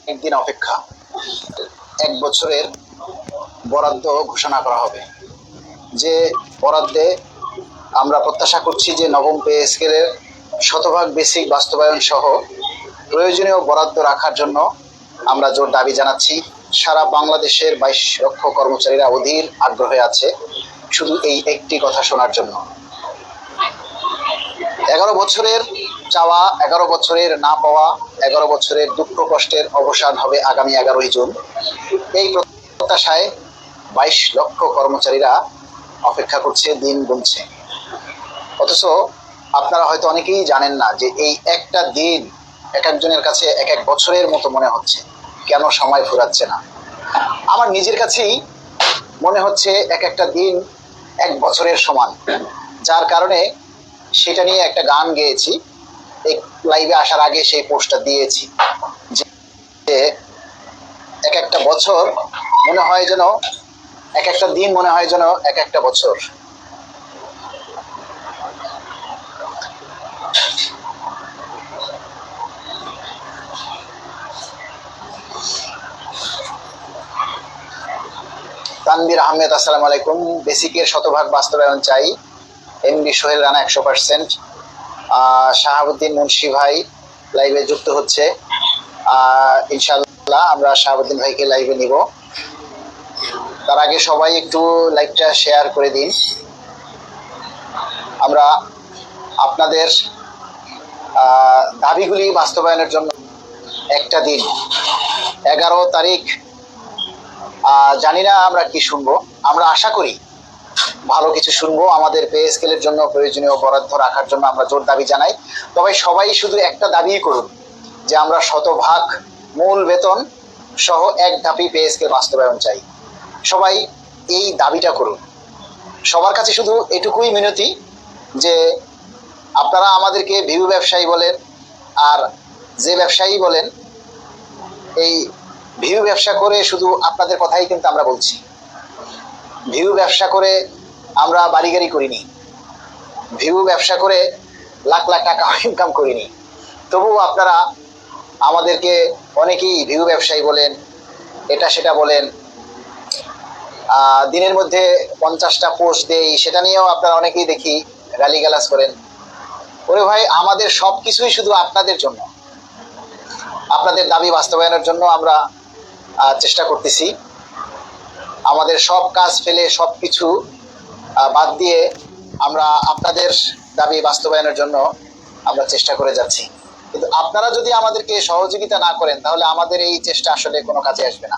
একদিন অপেক্ষা, 1 বছরের বরাদ্দ ঘোষণা করা হবে। যে বরাদ্দে আমরা প্রত্যাশা করছি যে নবম পে স্কেলের শতভাগ বেসিক বাস্তবায়ন সহ প্রয়োজনীয় বরাদ্দ রাখার জন্য আমরা জোর দাবি জানাচ্ছি। সারা বাংলাদেশের 22 লক্ষ কর্মচারীরা অধীর আগ্রহে আছে শুধু এই একটি কথা শোনার জন্য। 11 বছরের চাওয়া, 11 বছরের না পাওয়া, 11 বছরের দুঃখ কষ্টের অবসান হবে আগামী 11ই জুন। এই প্রত্যাশায় 22 লক্ষ কর্মচারীরা অপেক্ষা করছে, দিন গুনছে। অথচ আপনারা হয়তো অনেকেই জানেন না যে এই একটা দিন এক একজনের কাছে এক এক বছরের মতো মনে হচ্ছে। কেন সময় ফুরাচ্ছে না? আমার নিজের কাছেই মনে হচ্ছে এক একটা দিন 1 বছরের সমান, যার কারণে সেটা নিয়ে একটা গান গেয়েছি। এই লাইভে আসার আগে সেই পোস্টটা দিয়েছি যে এক একটা বছর মনে হয় যেন, এক একটা দিন মনে হয় যেন এক একটা বছর। তানভীর আহমেদ, আসসালামু আলাইকুম। বেসিকের শতভাগ বাস্তবায়ন চাই। এমডি সোহেল রানা 100%। শাহাবুদ্দিন মুন্সি ভাই লাইভে যুক্ত হচ্ছে। ইনশাআল্লাহ আমরা শাহাবুদ্দিন ভাইকে লাইভে নিব। তার আগে সবাই একটু লাইভটা শেয়ার করে দিন। আমরা আপনাদের দাবিগুলি বাস্তবায়নের জন্য একটা দিন 11 তারিখ, জানি না আমরা কি শুনবো। আমরা আশা করি ভালো কিছু শুনবো। আমাদের পে স্কেলের জন্য প্রয়োজনীয় বরাদ্দ রাখার জন্য আমরা জোর দাবি জানাই। তবে সবাই শুধু একটা দাবি করুন যে আমরা শতভাগ মূল বেতন সহ 1 ধাপি পে স্কেল বাস্তবায়ন চাই। সবাই এই দাবিটা করুন। সবার কাছে শুধু এটুকুই মিনতি যে আপনারা আমাদেরকে ভিউ ব্যবসায়ী বলেন আর যে ব্যবসায়ী বলেন, এই ভিউ ব্যবসা করে শুধু আপনাদের কথাই কিন্তু আমরা বলছি। ভিউ ব্যবসা করে আমরা বাড়ি গাড়ি করিনি, ভিউ ব্যবসা করে লাখ লাখ টাকা ইনকাম করিনি। তবুও আপনারা আমাদেরকে অনেকেই ভিউ ব্যবসায়ী বলেন, এটা সেটা বলেন। দিনের মধ্যে 50টা পোস্ট দেই, সেটা নিয়েও আপনারা অনেকেই দেখি গালিগালাজ করেন। ওরে ভাই, আমাদের সব কিছুই শুধু আপনাদের জন্য, আপনাদের দাবি বাস্তবায়নের জন্য আমরা চেষ্টা করতেছি। আমাদের সব কাজ ফেলে, সব কিছু বাদ দিয়ে আমরা আপনাদের দাবি বাস্তবায়নের জন্য আমরা চেষ্টা করে যাচ্ছি। কিন্তু আপনারা যদি আমাদেরকে সহযোগিতা না করেন তাহলে আমাদের এই চেষ্টা আসলে কোনো কাজে আসবে না।